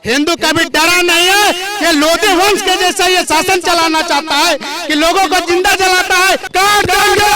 हिंदू कभी डरा नहीं है। ये लोधी वंश के जैसा ये शासन चलाना चाहता है कि लोगों को जिंदा जलाता है। काट देंगे,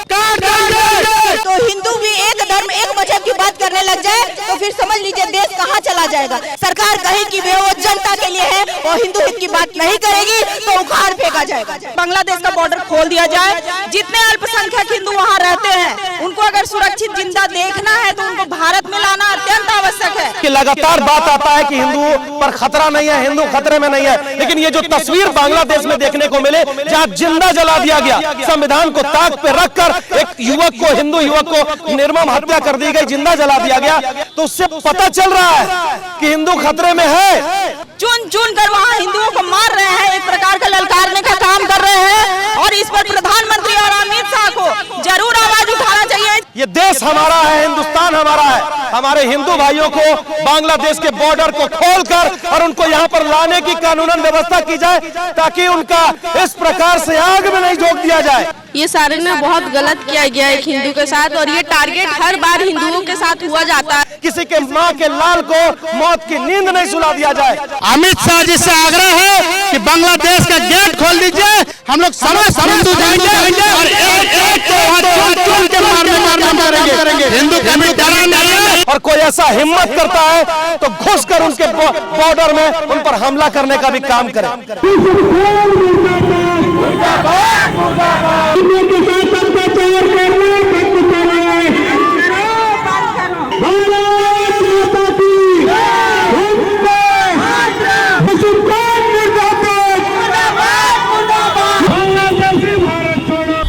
काट देंगे। तो हिंदू भी एक धर्म एक मजहब की बात करने लग जाए तो फिर समझ लीजिए देश कहाँ चला जाएगा। सरकार कहे कि वो जनता के लिए है और हिंदू हित की बात नहीं करेगी तो उखाड़ फेंका जाएगा। बांग्लादेश का बॉर्डर खोल दिया जाए, जितने अल्पसंख्यक हिंदू वहाँ रहते हैं उनको अगर सुरक्षित जिंदा देखना है तो उनको भारत में लाना अत्यंत आवश्यक है। कि लगातार बात आता है कि हिंदू पर खतरा नहीं है, हिंदू खतरे में नहीं है, लेकिन ये जो तस्वीर बांग्लादेश में देखने को मिले जहाँ जिंदा जला दिया गया, संविधान को ताक पे रखकर एक युवक को, हिंदू युवक को निर्मम हत्या कर दी गई, जिंदा जला दिया गया, तो उससे पता चल रहा है कि हिंदू खतरे में है। चुन चुन कर वहाँ हिंदुओं को मार रहे हैं, एक प्रकार का ललकारने का काम कर रहे हैं और इस पर प्रधानमंत्री और अमित शाह को जरूर आवाज उठाना चाहिए। ये देश हमारा है, हिंदुस्तान हमारा है। हमारे हिंदू भाइयों को बांग्लादेश के बॉर्डर को खोलकर और उनको यहाँ पर लाने की कानूनन व्यवस्था की जाए ताकि उनका इस प्रकार से आग में नहीं झोंक दिया जाए। ये सारे ने बहुत गलत किया गया है हिंदू के साथ और ये टारगेट हर बार हिंदुओं के साथ हुआ जाता है। किसी के माँ के लाल को मौत की नींद नहीं सुला दिया जाए। अमित शाह जी से आग्रह है कि बांग्लादेश का गेट खोल दीजिए, हम लोग समस्त हिंदू जाएंगे और एक को चुन के मारना करेंगे। हिंदू कभी डरा नहीं है। और कोई ऐसा हिम्मत करता है तो घुसकर उनके बॉर्डर में उन पर हमला करने का भी काम करे।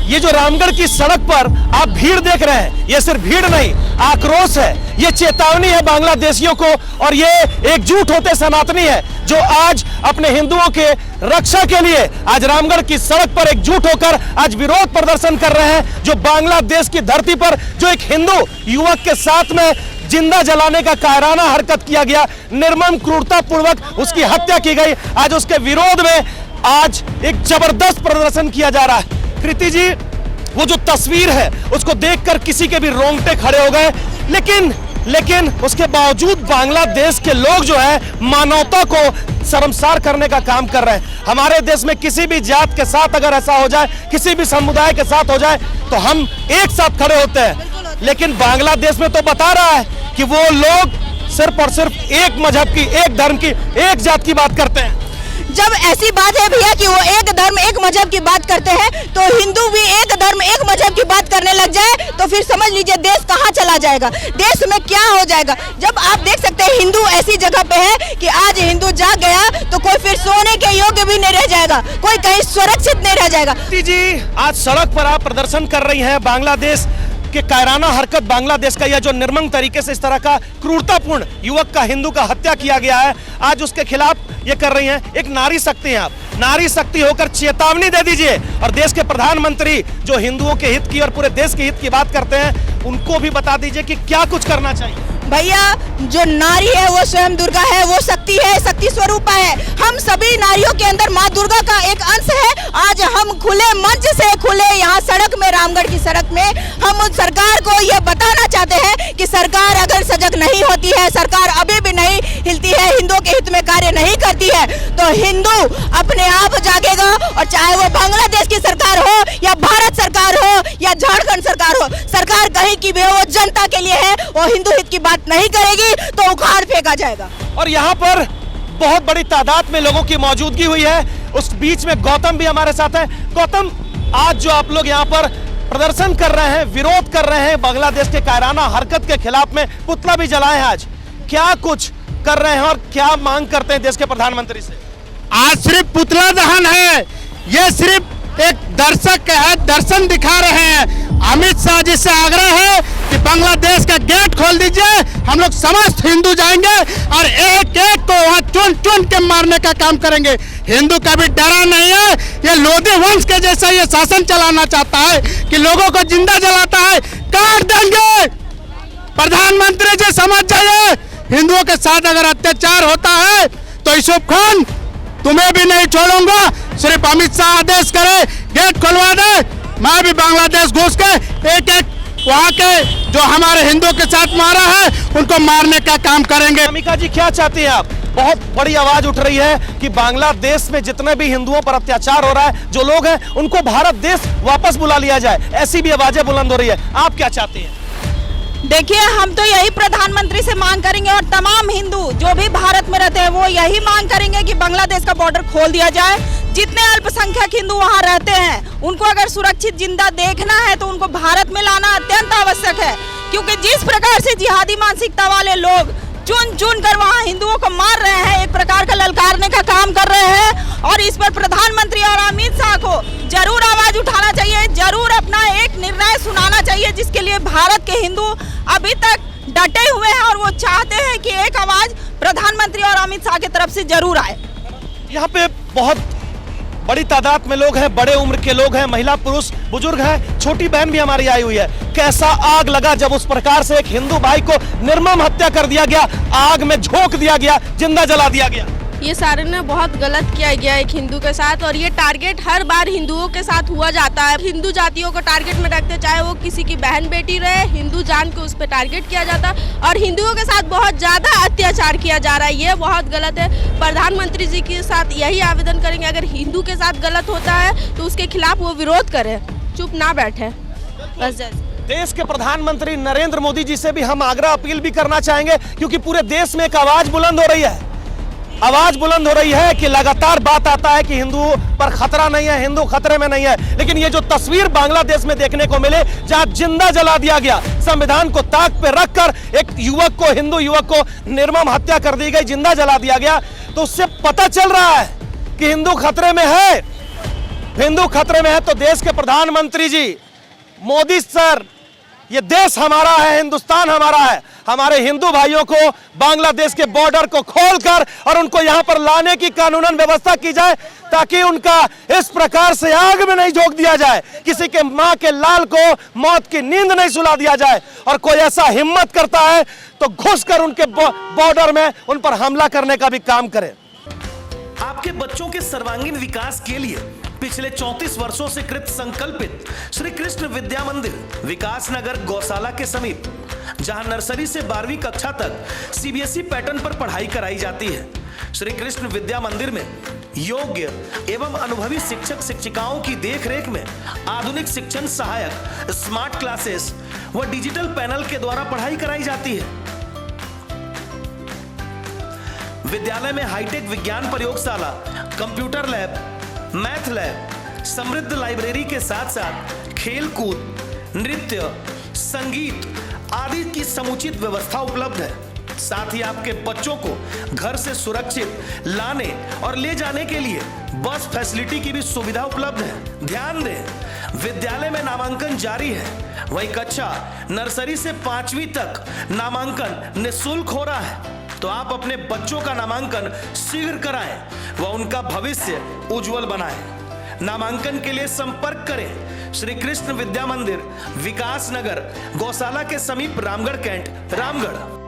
ये जो रामगढ़ की सड़क पर आप भीड़ देख रहे हैं, ये सिर्फ भीड़ नहीं, आक्रोश है, ये चेतावनी है बांग्लादेशियों को और ये एकजुट होते सनातनी है जो आज अपने हिंदुओं के रक्षा के लिए आज रामगढ़ की सड़क पर एकजुट होकर आज विरोध प्रदर्शन कर रहे हैं। जो बांग्लादेश की धरती पर जो एक हिंदू युवक के साथ में जिंदा जलाने का कायराना हरकत किया गया, निर्मम क्रूरता पूर्वक उसकी हत्या की गई, आज उसके विरोध में आज एक जबरदस्त प्रदर्शन किया जा रहा है। कृति जी, वो जो तस्वीर है उसको देखकर किसी के भी रोंगटे खड़े हो गए, लेकिन उसके बावजूद बांग्लादेश के लोग जो है मानवता को शर्मसार करने का काम कर रहे हैं। हमारे देश में किसी भी जात के साथ अगर ऐसा हो जाए, किसी भी समुदाय के साथ हो जाए तो हम एक साथ खड़े होते हैं, लेकिन बांग्लादेश में तो बता रहा है कि वो लोग सिर्फ और सिर्फ एक मजहब की, एक धर्म की, एक जात की बात करते हैं। जब ऐसी बात है भैया कि वो एक धर्म एक मजहब की बात करते हैं तो हिंदू भी एक धर्म एक मजहब की बात करने लग जाए तो फिर समझ लीजिए देश कहाँ चला जाएगा, देश में क्या हो जाएगा। जब आप देख सकते हैं हिंदू ऐसी जगह पे है कि आज हिंदू जाग गया तो कोई फिर सोने के योग्य भी नहीं रह जाएगा, कोई कहीं सुरक्षित नहीं रह जाएगा। जी, आज सड़क पर आप प्रदर्शन कर रही हैं, बांग्लादेश के कायराना हरकत, बांग्लादेश का यह जो निर्मम तरीके से इस तरह का क्रूरतापूर्ण युवक का, हिंदू का हत्या किया गया है, आज उसके खिलाफ ये कर रही हैं। एक नारी शक्ति हैं आप, नारी शक्ति होकर चेतावनी दे दीजिए और देश के प्रधानमंत्री जो हिंदुओं के हित की और पूरे देश के हित की बात करते हैं उनको भी बता दीजिए कि क्या कुछ करना चाहिए। भैया, जो नारी है वो स्वयं दुर्गा है, वो शक्ति है, शक्ति स्वरूपा है। हम सभी नारियों के अंदर माँ दुर्गा का एक अंश है। आज हम खुले मंच से, खुले यहाँ सड़क में, रामगढ़ की सड़क में हम सरकार को ये बताना चाहते हैं कि सरकार अगर सजग नहीं होती है, सरकार अभी भी नहीं हिलती है, हिंदुओं के हित में कार्य नहीं करती है तो हिंदू अपने आप जागेगा और चाहे वो बांग्लादेश की सरकार हो या भारत सरकार हो या झारखंड सरकार हो, सरकार कहीं की भी वो जनता के लिए है, वो हिंदू हित की बात नहीं करेगी तो उखाड़ फेंका जाएगा। और यहाँ पर बहुत बड़ी तादाद में लोगों की मौजूदगी हुई है। उस बीच में गौतम भी हमारे साथ है। गौतम, आज जो आप लोग यहाँ पर प्रदर्शन कर रहे हैं, विरोध कर रहे हैं बांग्लादेश के कायराना हरकत के खिलाफ में, पुतला भी जलाए हैं, आज क्या कुछ कर रहे हैं और क्या मांग करते हैं देश के प्रधानमंत्री से? आज सिर्फ पुतला दहन है, ये सिर्फ एक दर्शक है, दर्शन दिखा रहे हैं। अमित शाह जी से आग्रह है कि बांग्लादेश का गेट खोल दीजिए, हम लोग समस्त हिंदू जाएंगे और एक एक को वहाँ चुन चुन के मारने का काम करेंगे। हिंदू कभी डरा नहीं है। ये लोधी वंश के जैसा ये शासन चलाना चाहता है कि लोगों को जिंदा जलाता है। काट देंगे। प्रधानमंत्री जी समझ जाइए, हिंदुओं के साथ अगर अत्याचार होता है तो यूसुफ खान तुम्हें भी नहीं छोड़ूंगा। सिर्फ अमित शाह आदेश करे, गेट खुलवा दे, मैं भी बांग्लादेश घुस के एक एक वहाँ के जो हमारे हिंदुओं के साथ मारा है उनको मारने का काम करेंगे। अमिका जी क्या चाहती हैं आप? बहुत बड़ी आवाज उठ रही है कि बांग्लादेश में जितने भी हिंदुओं पर अत्याचार हो रहा है, जो लोग हैं उनको भारत देश वापस बुला लिया जाए, ऐसी भी आवाजें बुलंद हो रही है। आप क्या चाहती हैं? देखिए, हम तो यही प्रधानमंत्री से मांग करेंगे और तमाम हिंदू जो भी भारत में रहते हैं वो यही मांग करेंगे कि बांग्लादेश का बॉर्डर खोल दिया जाए। जितने अल्पसंख्यक हिंदू वहां रहते हैं उनको अगर सुरक्षित जिंदा देखना है तो उनको भारत में लाना अत्यंत आवश्यक है, क्योंकि जिस प्रकार से जिहादी मानसिकता वाले लोग चुन चुन कर वहाँ हिंदुओं को मार रहे हैं, एक प्रकार का ललकारने का काम कर रहे हैं। और इस पर प्रधानमंत्री और अमित शाह को जरूर आवाज उठाना चाहिए, जरूर अपना एक निर्णय सुनाना चाहिए, जिसके लिए भारत के हिंदू अभी तक डटे हुए हैं और वो चाहते हैं कि एक आवाज प्रधानमंत्री और अमित शाह की तरफ से जरूर आए। यहाँ पे बहुत बड़ी तादाद में लोग हैं, बड़े उम्र के लोग हैं, महिला पुरुष बुजुर्ग हैं, छोटी बहन भी हमारी आई हुई है। कैसा आग लगा जब उस प्रकार से एक हिंदू भाई को निर्मम हत्या कर दिया गया, आग में झोंक दिया गया, जिंदा जला दिया गया। ये सारे ने बहुत गलत किया गया एक हिंदू के साथ, और ये टारगेट हर बार हिंदुओं के साथ हुआ जाता है। हिंदू जातियों को टारगेट में रखते, चाहे वो किसी की बहन बेटी रहे, हिंदू जान के उस पर टारगेट किया जाता है और हिंदुओं के साथ बहुत ज्यादा अत्याचार किया जा रहा है। ये बहुत गलत है। प्रधानमंत्री जी के साथ यही आवेदन करेंगे, अगर हिंदू के साथ गलत होता है तो उसके खिलाफ वो विरोध करे, चुप ना बैठे। बस देश के प्रधानमंत्री नरेंद्र मोदी जी से भी हम आग्रह अपील भी करना चाहेंगे, क्योंकि पूरे देश में एक आवाज बुलंद हो रही है, आवाज बुलंद हो रही है कि लगातार बात आता है कि हिंदुओं पर खतरा नहीं है, हिंदू खतरे में नहीं है, लेकिन ये जो तस्वीर बांग्लादेश में देखने को मिले जहां जिंदा जला दिया गया, संविधान को ताक पे रखकर एक युवक को, हिंदू युवक को निर्मम हत्या कर दी गई, जिंदा जला दिया गया, तो उससे पता चल रहा है कि हिंदू खतरे में है। हिंदू खतरे में है तो देश के प्रधानमंत्री जी मोदी सर, ये देश हमारा है, हिंदुस्तान हमारा है, हमारे हिंदू भाइयों को बांग्लादेश के बॉर्डर को खोलकर और उनको यहां पर लाने की कानूनन व्यवस्था की जाए, ताकि उनका इस प्रकार से आग में नहीं झोंक दिया जाए, किसी के मां के लाल को मौत की नींद नहीं सुला दिया जाए, और कोई ऐसा हिम्मत करता है तो घुसकर उनके बॉर्डर में उन पर हमला करने का भी काम करे। आपके बच्चों के सर्वांगीण विकास के लिए पिछले 34 वर्षों से कृत संकल्पित श्री कृष्ण विद्या मंदिर विकास नगर गौशाला के समीप, जहां नर्सरी से 12वीं कक्षा तक सीबीएसई पैटर्न पर पढ़ाई कराई जाती है। श्री कृष्ण विद्या मंदिर में योग्य एवं अनुभवी शिक्षक शिक्षिकाओं की देखरेख में आधुनिक शिक्षण सहायक, स्मार्ट क्लासेस व डिजिटल पैनल के द्वारा पढ़ाई कराई जाती है। विद्यालय में हाईटेक विज्ञान प्रयोगशाला, कंप्यूटर लैब, मैथ लैब, समृद्ध लाइब्रेरी के साथ साथ खेल कूद, नृत्य, संगीत आदि की समुचित व्यवस्था उपलब्ध है। साथ ही आपके बच्चों को घर से सुरक्षित लाने और ले जाने के लिए बस फैसिलिटी की भी सुविधा उपलब्ध है। ध्यान दें, विद्यालय में नामांकन जारी है, वहीं कक्षा नर्सरी से 5वीं तक नामांकन निःशुल्क हो रहा है। तो आप अपने बच्चों का नामांकन शीघ्र कराएं व उनका भविष्य उज्जवल बनाएं। नामांकन के लिए संपर्क करें श्री कृष्ण विद्या मंदिर विकास नगर गौशाला के समीप, रामगढ़ कैंट, रामगढ़।